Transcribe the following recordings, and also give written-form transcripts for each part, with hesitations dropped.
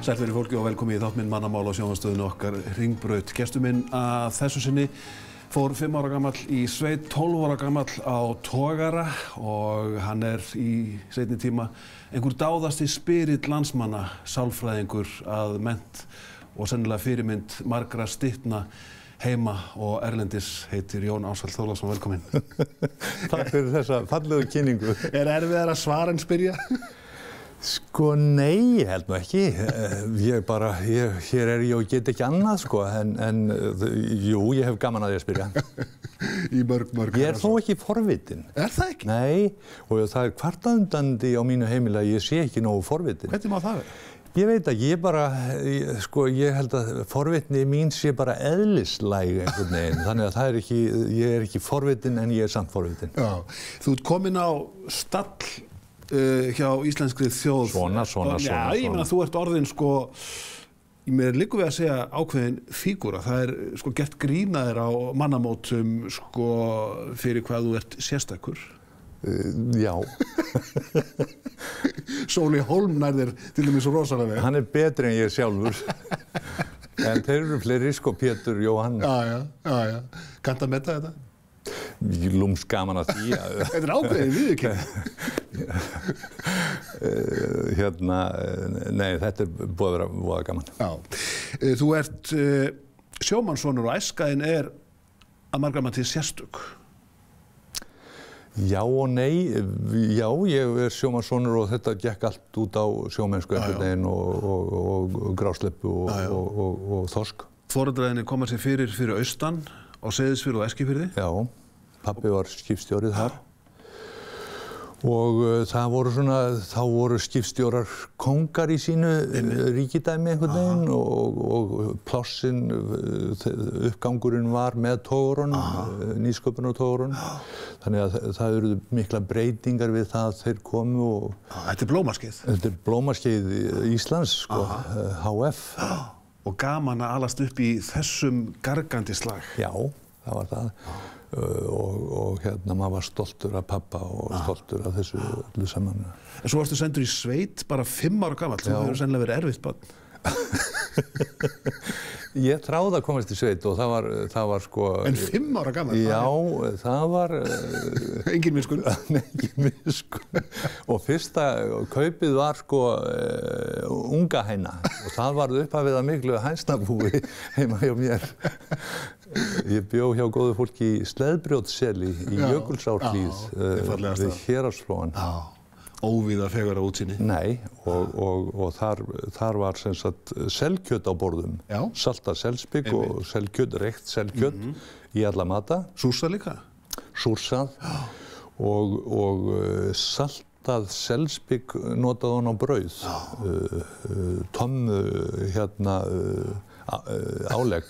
Sælt verið fólki og velkomin í þátt minn Mannamál á sjónvarpsstöðinni okkar Hringbraut. Gestur minn að þessu sinni fór 5 ára gamall í sveit, 12 ára gamall á togara og hann í seinni tíma einhver dáðasti spyrill landsmanna, sálfræðingur að mennt og sennilega fyrirmynd margra stytna heima og erlendis, heitir Jón Ársæll Þorláksson, velkomin. Takk fyrir þessa fallegu kynningu. Erfiðara svar en spyrja? Sko, nei, ég held nú ekki. Hér ég og get ekki annað, sko, en jú, ég hef gaman að því að spyrja. Í mörg. Ég þó ekki forvitin. Það ekki? Nei, og það kvartaundandi á mínu heimili að ég sé ekki nógu forvitin. Hvernig má það vera? Ég veit ekki, ég held að forvitni mín sé bara eðlislæg einhvern veginn, þannig að ég ekki forvitin en ég samt forvitin. Já, þú ert komin á stall hjá íslenskri þjóð. Svona. Já, ég meina þú ert orðin mér liggur við að segja ákveðin fígúra. Það gert grín að þér á mannamótum fyrir hvað þú ert sérstakur. Já. Sóli Hólm nærðir til dæmis svo rosalega. Hann betri en ég sjálfur. En þeir eru fleiri, Pétur, Jóhann. Já. Kanntu að meta þetta? Lúms gaman að því. Þetta ákveðin viðurkenning. Nei, þetta búið að vera voða gaman. Já. Þú ert sjómannssonur og æskaðin að margra mati sérstök. Já og nei. Já, ég sjómannssonur og þetta gekk allt út á sjómennsku einhvern veginn og grásleppu og þorsk. Foreldræðinni koma sér fyrir austan á Seyðisfirði og Eskifirði. Já, pabbi var skipstjórið þar. Og þá voru skipstjórar kóngar í sínu ríkidæmi einhvern veginn og plássin, uppgangurinn var með togurunum, nýsköpunartogurunum. Þannig að það eru mikla breytingar við það að þeir komu og... Þetta blómaskeið? Þetta blómaskeið Íslands, HF. Og gaman að alast upp í þessum gargandi slag. Já, það var það. Og maður var stoltur af pappa og stoltur af þessu öllu saman. En svo varstu sendur í sveit bara 5 ára gamall. Þú hefur sennilega verið erfitt barn. Ég þráði að komast í sveit og það var En 5 ára gamall? Já, það var... Engin miskunn? Engin miskunn. Og fyrsta kaupið var unga hæna og það var upphafið að miklu hænsnabúi heima hjá mér. Ég bjó hjá góðu fólki í Sleðbrjótsseli í Jökulsárhlíð við Héraðsflóann. Óvíða fegurra útsýni? Nei, og þar var sem sagt selkjöt á borðum. Saltað selspik og reykt selkjöt í alla mata. Súrsað líka? Súrsað og saltað selspik notað hann á brauð. Tommu álegg.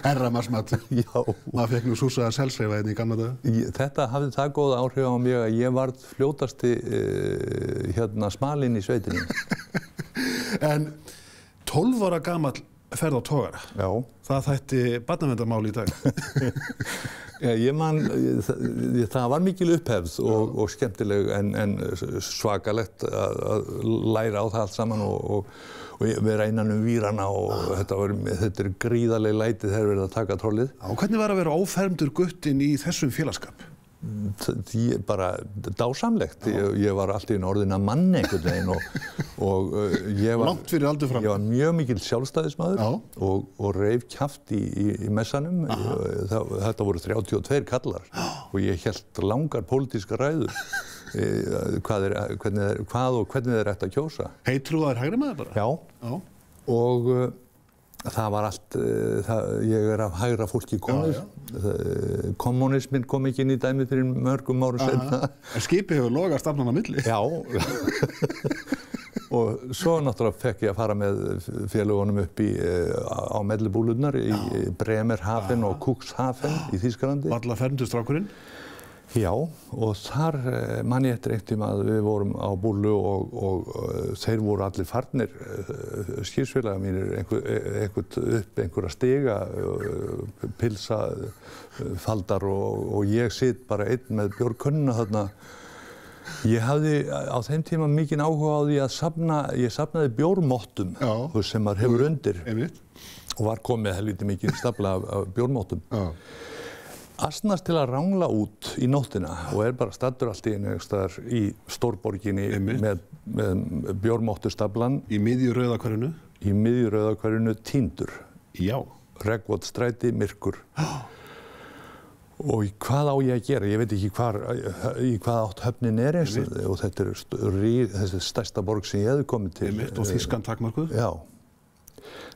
Herramarsmat. Já. Maður fekk nú súrsaða selsreifa í gamla daga. Þetta hafði það góð áhrif á mig að ég varð fljótasti smalinn í sveitinni. En 12 ára gamall ferð á togara. Já. Það þætti barnaverndarmál í dag. Ég man, það var mikil upphefð og skemmtileg en svakalegt að læra á það allt saman og vera innan víranna og þetta gríðarleg læti þegar verið að taka trollið. Og hvernig var að vera ófermdur guttinn í þessum félagsskap? Bara dásamlegt. Ég var alltaf í orðin að manni einhvern veginn og ég var... Langt fyrir aldur fram. Ég var mjög mikil sjálfstæðismaður og reif kjaft í messanum. Þetta voru 32 kallar og ég hélt langar pólitískar ræður. Hvað og hvernig þeir ættu að kjósa. Heittrúaður hægri maður bara? Já. Og það var allt, ég af hægra fólki komið. Kommunisminn kom ekki inn í dæmið fyrir mörgum árum seinna. En skipið hefur logað stafnan á milli? Já. Og svo náttúrulega fekk ég að fara með félagunum upp á mellibúlurnar í Bremerhaven og Cuxhaven í Þýskalandi. Valla fermdustrákurinn? Já, og þar man ég eftir einhvern tíma að við vorum á búllu og þeir voru allir farnir, skipsfélagar mínir, einhverja stiga, pilsafaldar og ég sit bara einn með bjórkönnuna þarna Ég hafði á þeim tíma mikinn áhuga á því að ég safnaði bjórmottum sem maður hefur undir og var komið helviti mikið stafla af bjórmottum. Asnast til að rangla út í nóttina og bara staddur allt í einu einhvers í stórborginni með bjórmottustablan. Í miðju Rauðahverfinu? Í miðju Rauðahverfinu týndur. Já. Regnvotsstræti, myrkur. Og hvað á ég að gera? Ég veit ekki í hvað átt höfnin eins og þetta þessi stærsta borg sem ég hefði komið til. Og Þýskan takmarkuð? Já.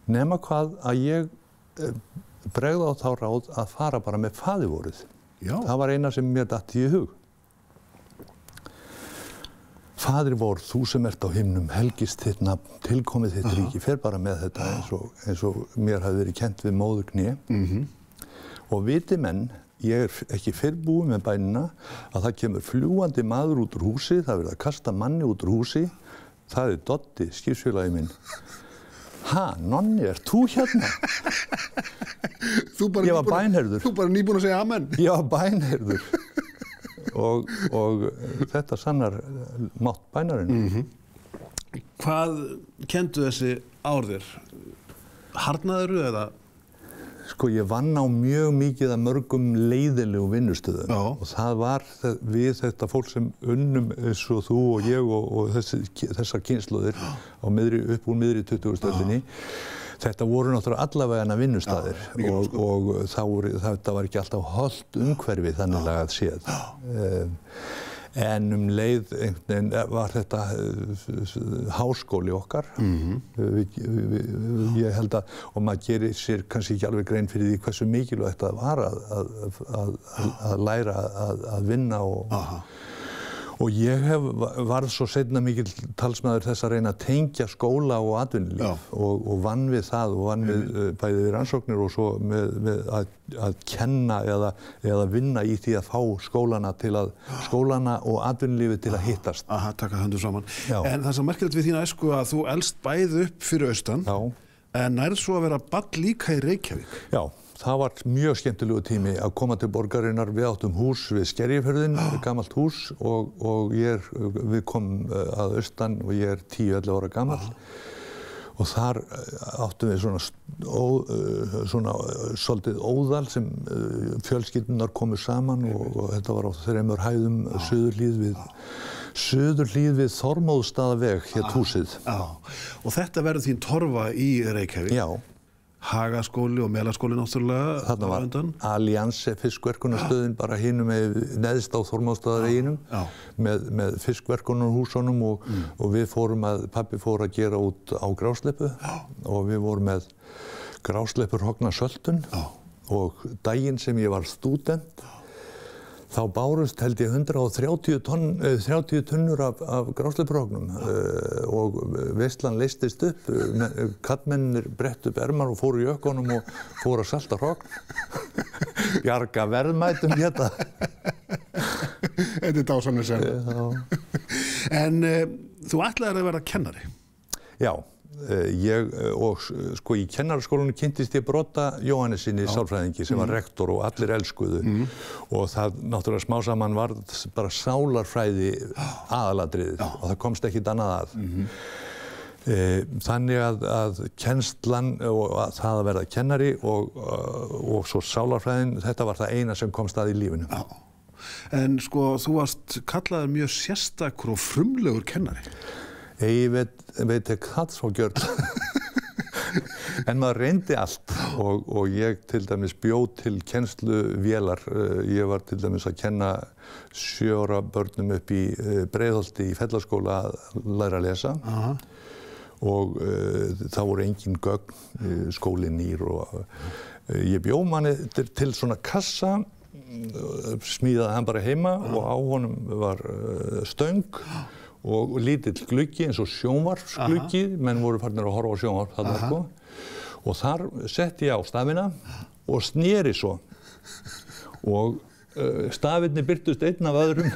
Nema hvað að ég bregði á þá ráð að fara bara með faðirvorið. Já. Það var eina sem mér datt í hug. Faðir vor, þú sem ert á himnum, helgist þitt nafn, tilkomið þitt ríki, fer bara með þetta eins og mér hafi verið kennt við móðurkné. Og viti menn, ég ekki fyrr búið með bænina að það kemur fljúgandi maður út úr húsi, það verið að kasta manni út úr húsi, það Doddi, skipsfélagi minn. Ha, Nonni, ert þú hérna? Ég var bænheyrður. Þú bara nýbúin að segja amen. Ég var bænheyrður. Og þetta sannar mátt bænarinn. Hvað kenndu þessi ár þér? Harðnaðirðu eða? Sko, ég vann á mjög mikið af mörgum leiðilegum vinnustöðum og það var við þetta fólk sem unnum eins og þú og ég og þessar kynslóðir upp úr miðri 20. öldinni. Þetta voru náttúrulega allavegana vinnustæðir og þetta var ekki alltaf hollt umhverfi þannig lagað séð. En leið var þetta háskóli okkar. Ég held að, og maður gerir sér kannski ekki alveg grein fyrir því hversu mikilvægt það var að læra að vinna og ég varð svo seinna mikill talsmaður þess að reyna að tengja skóla og atvinnulíf og vann við það og vann við bæði við rannsóknir og svo með að kenna eða vinna í því að fá skólana og atvinnulífið til að hittast. Taka höndu saman. En það sem merkilegt við þína æsku að þú elst bæði upp fyrir austan, en nærð svo að vera barn líka í Reykjavík. Já. Það var mjög skemmtilegu tími að koma til borgarinnar. Við áttum hús við Skerjafjörðinn, gamalt hús og við komum að austan og ég er 10-11 ára gamall. Og þar áttum við svona svolítið óðal sem fjölskyldunar komu saman og þetta var á 3 hæðum suðurhlíð við Þormóðsstaðaveg hét húsið. Og þetta verður þín torfa í Reykjavík? Já. Hagaskóli og Melaskóli náttúrulega. Þarna var Allianse fiskverkunarstöðin bara hinum neðst á Þormóðsstaðaveginum með fiskverkunarhúsunum og við pabbi fór að gera út á grásleppu og við vorum með grásleppur hogna söltun og daginn sem ég var stúdent þá bárust held ég 130 tunnur af grásleppurhognum og veislan leystist upp, kallmennir brettu upp ermar og fóru í ökkunum og fóru að salta hrogn. Bjarga verðmætum hérna. Þetta dásamlega sem. En þú ætlaðir að verða kennari? Já. Sko í kennaraskólanum kynntist ég Brodda Jóhannessyni sálfræðingi sem var rektor og allir elskuðu og það náttúrulega smá saman var bara sálarfræði aðalatriðið og það komst ekkit annað að. Þannig að kennslan og það að verða kennari og svo sálarfræðin, þetta var það eina sem komst að í lífinu. En sko þú varst kallaður mjög sérstakur og frumlegur kennari. Ég veit ekki það svo gjörn. En maður reyndi allt og ég til dæmis bjó til kennsluvélar. Ég var til dæmis að kenna 7 ára börnum upp í Breiðholti í Fellaskóla að læra að lesa. Og það voru engin gögn, skólinn nýr og ég bjó manni til svona kassa, smíðaði hann bara heima og á honum var stöng og lítill gluggi eins og sjónvarpsgluggi, menn voru farnir að horfa á sjónvarp þarna sko. Og þar setti ég á stafina og sneri svo. Og stafirnir birtust einn af öðrum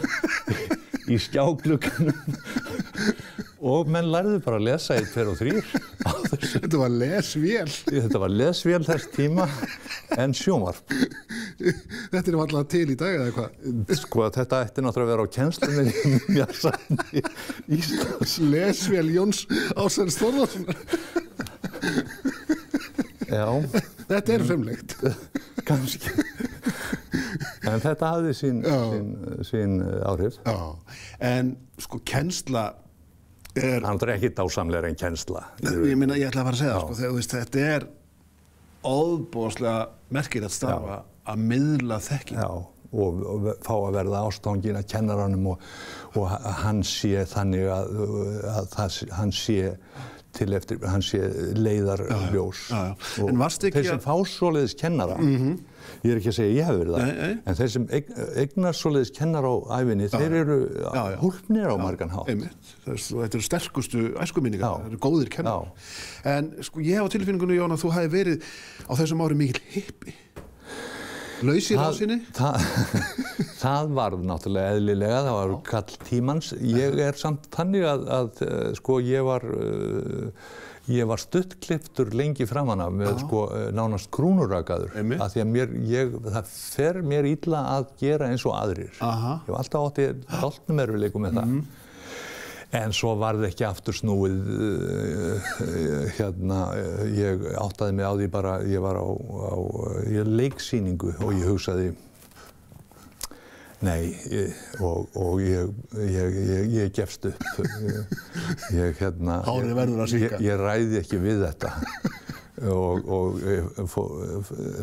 í skjáglugganum. Og menn lærðu bara að lesa 1, 2 og 3. Þetta var lesvél. Þetta var lesvél þess tíma en sjónvarp. Þetta alltaf til í dag, eða hvað? Sko, þetta ætti náttúrulega að vera á kennslunni í Minjasafni Íslands. Lesvél Jóns Ásars Þórðarssonar. Já. Þetta frumlegt. Kannski. En þetta hafði sín áhrif. Já, en sko kennsla Hann er ekki dásamlegur en kennsla. Ég meina, ég ætla að fara að segja það, sko, þegar þú veist, þetta óbóðslega merkilegt starfa að miðla þekking. Já, og fá að verða ástfanginn af kennaranum og hann sé þannig að hann sé hann sé leiðarljós. En varstu ekki þeir sem fá svoleiðis kennara, ég er ekki að segja ég hef verið það, en þeir sem eignast svoleiðis kennara á ævinni, þeir eru hólpnir á margan hátt. Þetta eru sterkustu æskuminningar, það eru góðir kennarar. En sko, ég hef á tilfinningunni, Jón, að þú hafi verið á þessum ári mikill hippi. Lausir á sinni? Það var náttúrulega eðlilega, það var kall tímans. Ég samt þannig að sko ég var stuttklipptur lengi framan af með sko nánast krúnurakaður. Af því að það fer mér illa að gera eins og aðrir. Ég hef alltaf átti dálknum erfiðleikum með það. En svo var það ekki aftur snúið, ég áttaði mig á því bara, ég var á leiksýningu og ég hugsaði, nei, og ég gefst upp. Hárið verður að síka. Ég ræði ekki við þetta og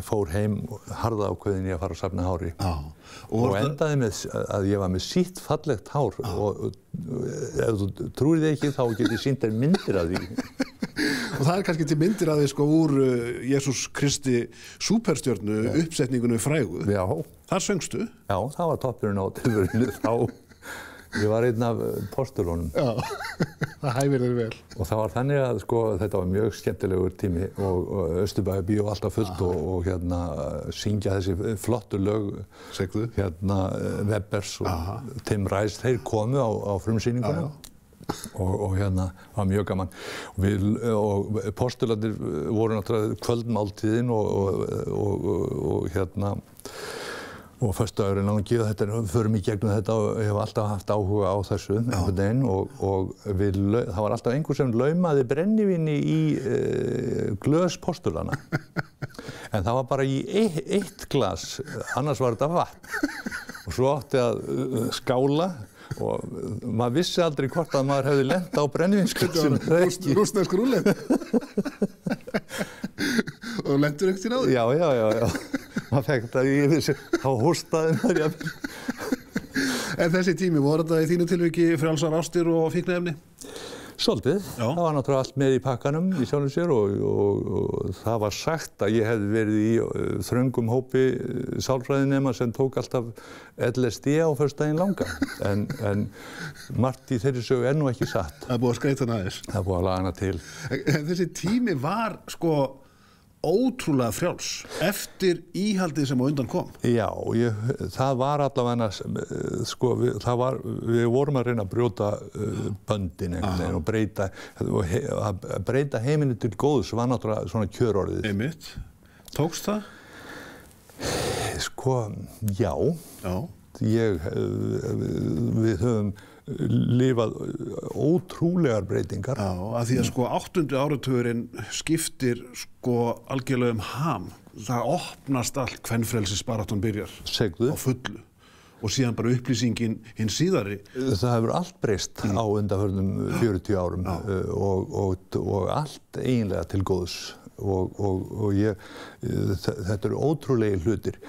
fór heim harða ákveðin í að fara að safna hári. Og endaði með að ég var með sítt fallegt hár og ef þú trúir þig ekki þá get ég sýnt þér myndir af því. Og það kannski til myndir af því sko úr Jesús Kristi súperstjörnu uppsetningunni frægu. Já. Þar söngstu? Já, það var toppurinn á tilverunni þá. Ég var einn af postulunum. Já, það hæfir þér vel. Og það var þannig að sko, þetta var mjög skemmtilegur tími og Austurbæjarbíó alltaf fullt og syngja þessi flottu lög. Segðu. Webbers og Tim Rice, þeir komu á frumsýninguna. Og var mjög gaman. Og postularnir voru náttúrulega kvöldmáltíðin og föstudagurinn langi og förum í gegnum þetta og ég hef alltaf haft áhuga á þessu einhvern veginn og það var alltaf einhver sem laumaði brennivíni í glös postulana. En það var bara í eitt glas, annars var þetta vatn. Og svo átti að skála og maður vissi aldrei hvort að maður hefði lent á brennivínsglasinu. Rússnesk rúllett. Og lentur ekkert í náðu? Já. Maður fekk þetta í þessu, þá hóstaði maður jafnvel. En þessi tími, voru þetta í þínu tilviki frjálsar ástir og fíkniefni? Svolítið. Það var náttúrulega allt með í pakkanum í sjálfum sér og það var sagt að ég hefði verið í þröngum hópi sálfræðinema sem tók alltaf LSD á föstudaginn langa. En margt í þeirri sögu nú ekki satt. Það búið að skreita hana aðeins. Það búið að laga hana til. En þessi tími var sko ótrúlega frjáls eftir íhaldið sem á undan kom. Já, það var allavega, sko, við vorum að reyna að brjóta böndin einhvern veginn og breyta heiminu til góðs var náttúrulega svona kjörorðið. Einmitt. Tókst það? Sko, já. Við höfum lifað ótrúlegar breytingar. Já, af því að sko 8. áratugurinn skiptir sko algjörlega ham. Það opnast allt kvenfrelsisbaráttan byrjar. Segðu. Á fullu. Og síðan bara upplýsingin hinn síðari. Það hefur allt breyst á undanförnum 40 árum og allt eiginlega til góðs. Og þetta eru ótrúlegir hlutir.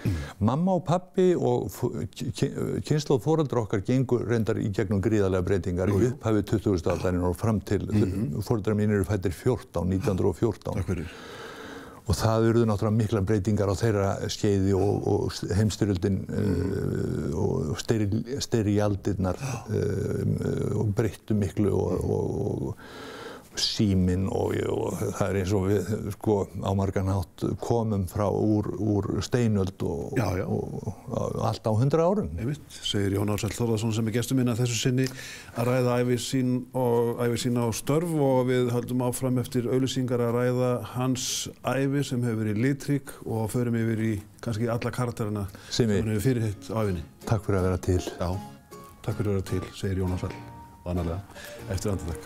Mamma og pabbi og kynslóð foreldra okkar gengur reyndar í gegnum gríðarlega breytingar í upphafi 20. aldarinnar og fram til foreldrar mínir eru fæddir 1914. Takk fyrir. Og það urðu náttúrulega miklar breytingar á þeirra skeiði og heimsstyrjöldin og styrjaldirnar og breyttu miklu síminn og það eins og við sko á margan hátt komum frá úr steinöld og allt á 100 árum. Einmitt, segir Jón Ársæll Þórðarson sem gestur minn að þessu sinni að ræða ævi sína á störf og við höldum áfram eftir auglýsingar að ræða hans ævi sem hefur verið litrík og förum yfir í kannski alla karakterina sem hann hefur fyrirhitt á ævinni. Takk fyrir að vera til. Já, takk fyrir að vera til, segir Jón Ársæll vanalega eftir andartak.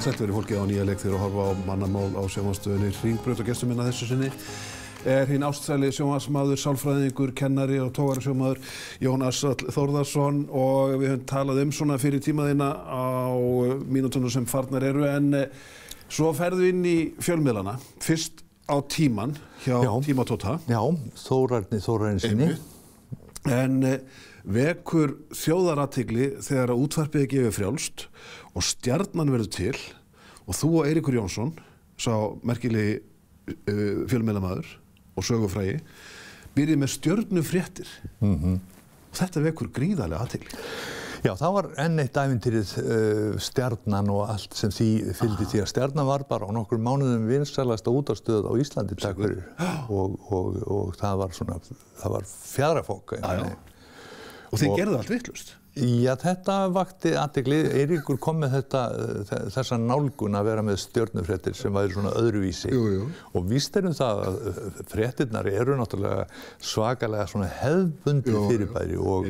Sæll verið fólkið á nýja leik þegar að horfa á mannamál á sjónvarpsstöðinni Hringbraut og gestur minn að þessu sinni hinn ástsæli sjónvarpsmaður, sálfræðingur, kennari og togarasjómaður Jón Ársæll Þórðarson og við höfum talað svona fyrir tímaðina á mínútunum sem farnar eru en svo ferðu inn í fjölmiðlana, fyrst á Tímann hjá Tíma Tóta. Já, Þórarinssyni. En vekur þjóðarathygli þegar að útvarpið er gefið frjálst og Stjarnan verður til og þú og Eiríkur Jónsson, sá merkilegi fjölmiðlamaður og sögufrægi, byrjið með stjörnufréttir. Þetta vekur gríðarlega athygli. Já, það var enn eitt ævintýrið Stjarnan og allt sem því fylgdi því að Stjarnan var bara á nokkrum mánuðum vinsælasta útvarpsstöð á Íslandi takk fyrir og það var fjaðrafok. Og þið gerðu allt vitlaust. Já, þetta vakti athygli. Eiríkur kom með þessa nálgun að vera með stjörnufréttir sem væri svona öðruvísi. Og víst það að fréttirnar eru náttúrulega svakalega svona hefðbundið fyrirbæri og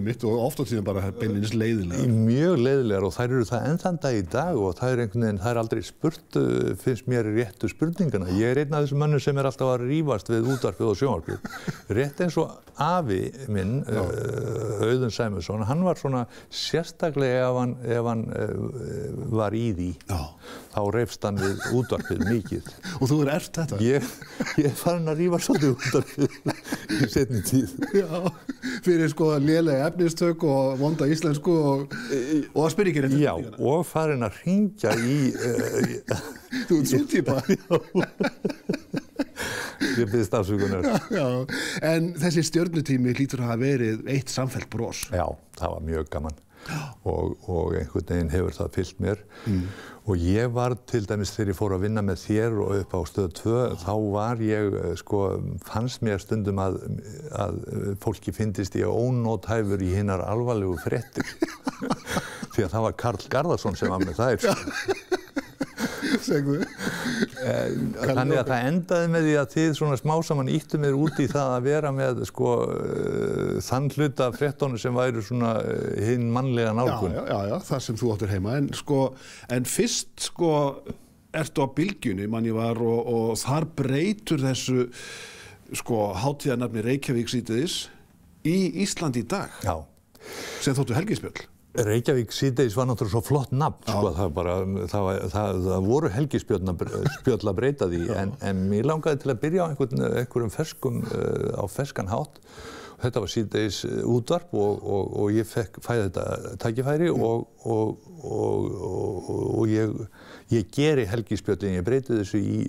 oft á tíðan bara beinlínis leiðilegar. Mjög leiðilegar og þær eru það enn þann dag í dag og það er aldrei spurt, finnst mér réttu spurningana. Ég einn af þessum mönnum sem alltaf að rífast við útvarpið og sjónvarpið. Rétt eins og afi minn, Auðun Sæmundsson, hann var svona sérstaklega ef hann var í því, þá reifst hann við útvarpið mikið. Og þú erft þetta? Ég er farin að rífa svolítið útvarpið í seinni tíð. Já, fyrir sko lélega efnistök og vonda íslensku og að spyrja ekki eftir. Já, og farin að hringja í... Þú ert sú típa? Ég biðst afsökunar. Já, en þessi stjörnutími hlýtur að hafa verið eitt samfellt bros. Já, það var mjög gaman og einhvern veginn hefur það fylgt mér. Og ég var til dæmis þegar ég fór að vinna með þér og upp á Stöð 2, þá var ég, fannst mér stundum að fólki fyndist ég ónothæfur í hinar alvarlegu fréttir. Því að það var Karl Garðarsson sem var með þær. Þannig að það endaði með því að þið svona smá saman ýttu mér út í það að vera með þann hluta af fréttunum sem væri svona hinn mannlega nálgun. Já, það sem þú áttir heima. En fyrst ertu á Bylgjunni, mann ég var, og þar breytur þessu hátíðarnafni Reykjavík síðdegis í Ísland í dag. Já. Sem þóttu helgispjöll. Reykjavík síðdegis var náttúrulega svo flott nafn, það voru helgispjöll að breyta því, en mér langaði til að byrja á einhverjum á ferskan hátt. Þetta var síðdegis útvarp og ég fæði þetta tækifæri og ég geri helgispjöllin, ég breyti þessu í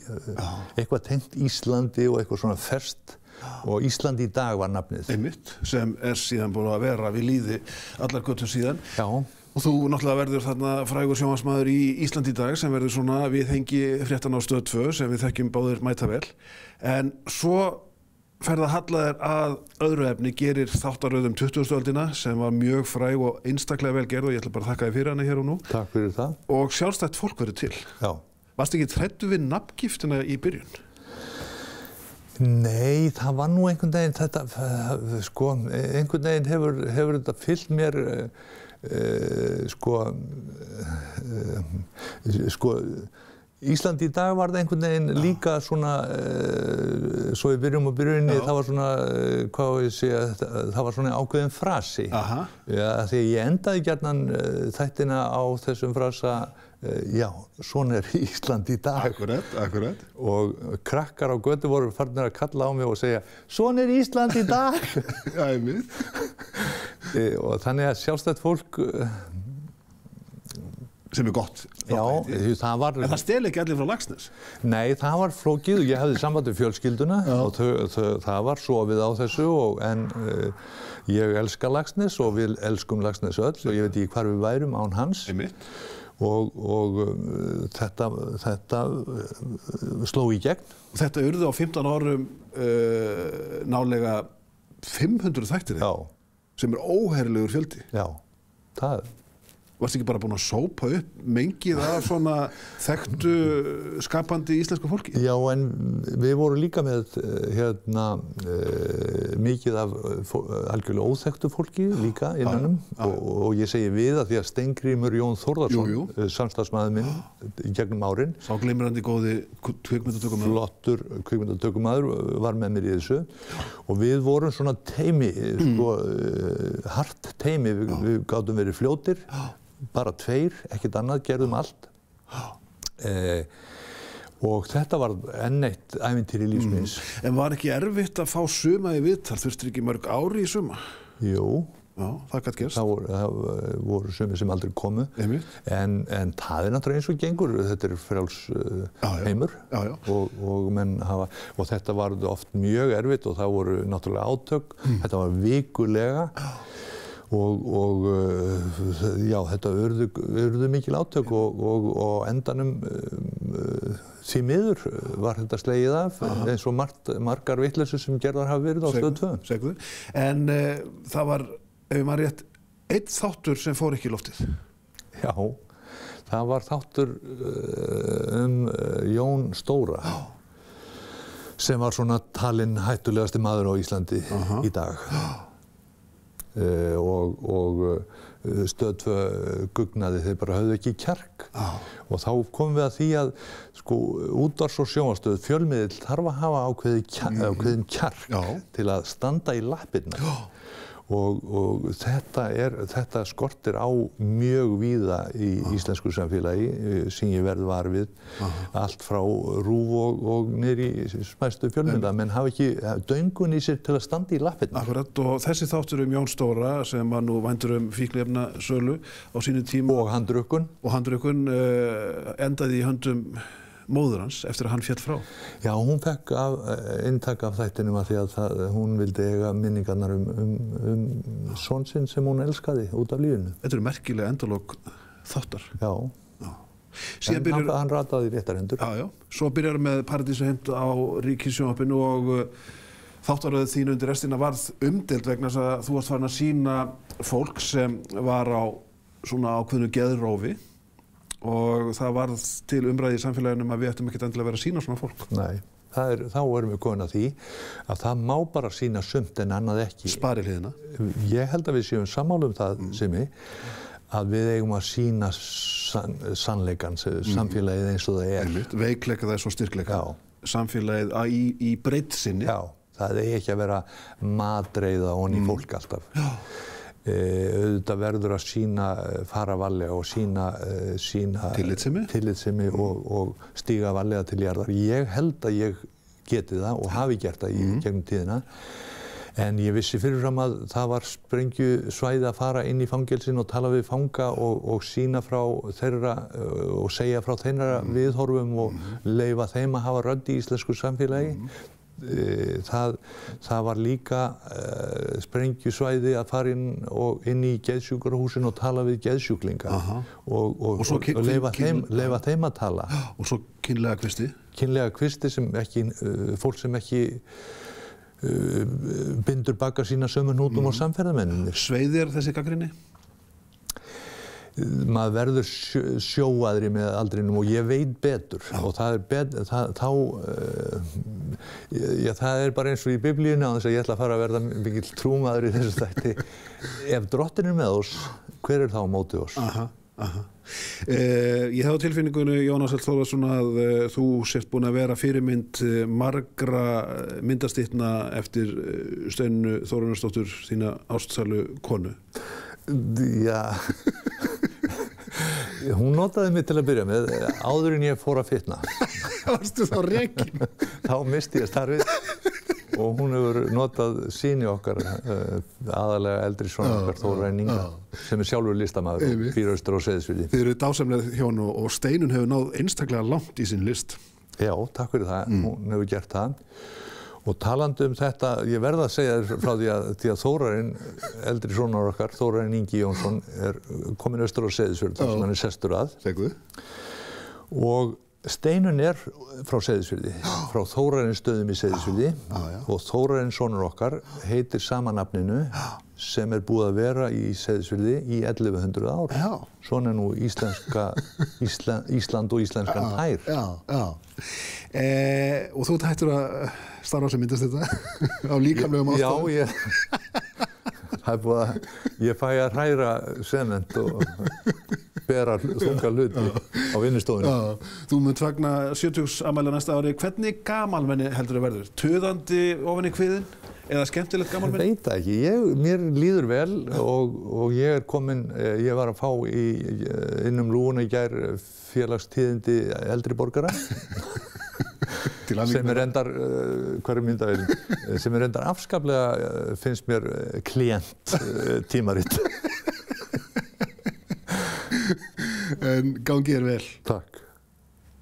eitthvað tengt Íslandi og eitthvað svona ferskt. Og Ísland í dag var nafnið. Einmitt, sem síðan búin að vera við lýði allar götur síðan. Já. Og þú náttúrulega verður þarna frægur sjónvarpsmaður í Ísland í dag sem verður svona viðhengi fréttanna á Stöð 2 sem við þekkjum báðir mætavel. En svo ferð að halla þér að öðru efni, gerir þáttaröðum 20. öldina sem var mjög fræg og einstaklega vel gerð og ég ætla bara að þakka þér fyrir hana hér og nú. Takk fyrir það. Og sjálfstætt fólk verður til. Já. Varstu ekki hræddur við nafngiftina í byrjun? Nei, það var nú einhvern veginn þetta, einhvern veginn hefur þetta fylgt mér, Ísland í dag var það einhvern veginn líka svona, svo við byrjum á byrjunni, það var svona, það var svona ákveðin frasi. Já, því ég endaði gjarnan þættina á þessum frasa, já, svona Ísland í dag. Akkurat. Og krakkar á götu voru farnir að kalla á mig og segja, svona Ísland í dag. Já, einmitt. Og þannig að sjálfstætt fólk sem gott. Já, það var... En það stel ekki allir frá Laxness? Nei, það var flókið og ég hafði samband við fjölskylduna og það var sofið á þessu en ég elska Laxness og við elskum Laxness öll og ég veit ekki hvar við værum án hans. Einmitt. Og þetta sló í gegn. Og þetta urðu á 15 árum nálega 500 þættir, sem óheyrilegur fjöldi. Já, það... Varstu ekki bara búin að sópa upp mengið af svona þekktu skapandi íslensku fólki? Já, en við vorum líka með mikið af algjörlega óþekktu fólki líka innanum og ég segi við að því að Steingrímur Jón Þórðarson, samstarfsmaður minn gegnum árin. Sá glimrandi góði kvikmyndatökumaður. Flottur kvikmyndatökumaður var með mér í þessu og við vorum svona teymi, hart teymi, við gátum verið fljótir. Bara 2, ekkert annað, gerðum allt. Og þetta var enn eitt ævintýri lífs míns. En var ekki erfitt að fá suma í viðtal? Þurftir ekki mörg ári í suma? Jú. Já, það gat gerst. Það voru sumir sem aldrei komu. En það náttúrulega eins og gengur. Þetta frjáls heimur. Og menn hafa... Og þetta var oft mjög erfitt og það voru náttúrulega átök. Þetta var vikulega. Og já, þetta urðu mikil átök og endanum því miður var þetta slegið af eins og margar vitleysur sem gerðar hafa verið á Stöð 2. Segðu. En það var, ef maður rétt, einn þáttur sem fór ekki í loftið. Já, það var þáttur Jón Stóra sem var svona talinn hættulegasti maður á Íslandi í dag. Og Stöð 2 gugnaði, þeir bara höfðu ekki kjark. Og þá komum við að því að sko, útvarps- og sjónvarpsstöð, fjölmiðill þarf að hafa ákveðin kjark til að standa í lappirnar. Og þetta skortir á mjög víða í íslensku samfélagi sem ég verð var við. Allt frá RÚV og niður í smæstu fjölmiðla, menn hafa ekki döngun í sér til að standa í lappirnar. Akkurat, og þessi þáttur Jón Stóra sem var nú vændur fíkniefnasölu á sínu tíma. Og handrukkun. Og handrukkun endaði í höndum móður hans eftir að hann féll frá. Já, hún fekk inntak af þættinum að því að hún vildi eiga minningarnar son sinn sem hún elskaði út af lífinu. Þetta eru merkilega endalok þáttar. Já. En hann rataði í réttar hendur. Já. Svo byrjar með Paradísarheimt á Ríkissjónvarpinu og þáttaröðin þín undir restina varð umdeild vegna þess að þú varst farin að sýna fólk sem var á svona ákveðnu geðrófi. Og það varð til umræði í samfélaginu að við ættum ekkert endilega að vera að sýna svona fólk. Nei, þá erum við komin að því að það má bara sýna sumt en annað ekki. Spari hliðina. Ég held að við séum sammála það, Simmi, að við eigum að sýna sannleikann, samfélagið eins og það er. Veikleika það er svo styrkleika. Samfélagið í breidd sinni. Já, það eigi ekki að vera matreiða onni fólk alltaf. Auðvitað verður að fara varlega og sýna tillitssemi og stíga varlega til jarðar. Ég held að ég geti það og hafi gert það í gegnum tíðina. En ég vissi fyrirfram að það var sprengjusvæði að fara inn í fangelsin og tala við fanga og sýna frá þeirra og segja frá þeirra viðhorfum og leyfa þeim að hafa rödd í íslensku samfélagi. Það var líka sprengjusvæði að fara inn í geðsjúkrahúsin og tala við geðsjúklinga og leyfa þeim að tala. Og svo kynlega kvisti? Kynlega kvisti fólk sem ekki bindur baka sína sömu hnútum á samferðamennirnir. Sveið þér þessi gagnrýni? Maður verður sjóaðri með aldrinum og ég veit betur og það er bara eins og í Biblíunni á þess að ég ætla að fara að verða mikill trúmaður í þessu þætti. Ef drottinn er með oss, hver er þá á móti oss? Ég hef á tilfinningunni, Jónas Hall Þórðarson, að þú sért búin að vera fyrirmynd margra myndastýtna eftir Steinu Þórunarsdóttur, þína ástsælu konu. Já, hún notaði mig til að byrja með áður en ég fór að fitna. Varstu þá rekinn? Þá misti ég starfið. og hún hefur notað syni okkar, aðalega eldri son okkar, Þórarinn Inga, sem sjálfur listamaður og býr austur á Seyðisfirði. Þið eru dásamlega hjón og Steinunn hefur náð einstaklega langt í sín list. Já, takk fyrir það, hún hefur gert það. Og talandi þetta, ég verð að segja þér frá því að Þórarinn, eldri sonur okkar, Þórarinn Ingi Jónsson, kominn austur á Seyðisfjörð, þar sem hann sestur að. Segðu. Og Steinunn frá Seyðisfirði, frá Þórarinn stöðum í Seyðisfirði og Þórarinn sonur okkar heitir sama nafninu sem búið að vera í Seyðisfirði í 1100 ár. Já. Svona nú Ísland og íslenskan tær. Já. Og þú hættur að starfa sem myndast þetta á líkamlegum ástæðum? Já, ég fæ að hræra sement og bera þunga hluti á vinnustofunni. Já, þú munt fagna 70-afmæli næsta ári. Hvernig gamalmenni heldur það verður? Töðandi ofan í kviðinn eða skemmtilegt gamalmenni? Ég veit það ekki. Mér líður vel og ég kominn, ég var að fá innum lúguna í gær félagstíðindi eldri borgara. Sem reyndar, hverju myndavélin, sem reyndar afskaplega, finnst mér, klient tímaritt. En gangi þér vel. Takk.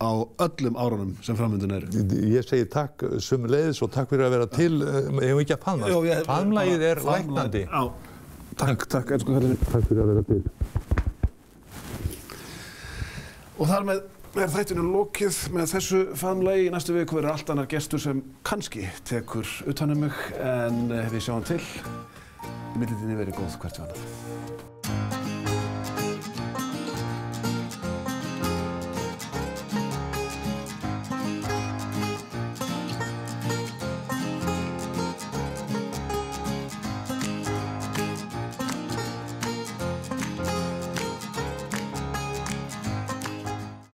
Á öllum árunum sem framöndan eru. Ég segi takk sömuleiðis og takk fyrir að vera til, eigum ekki að faðmast. Faðmlagið læknandi. Já, takk, elsku kallinn. Takk fyrir að vera til. Og þar með þættinu lokið með þessu faðmlagi. Í næstu viku verður allt annar gestur sem kannski tekur utan mig, en við sjáum til. Í millitíðinni verið góð hvert við annað.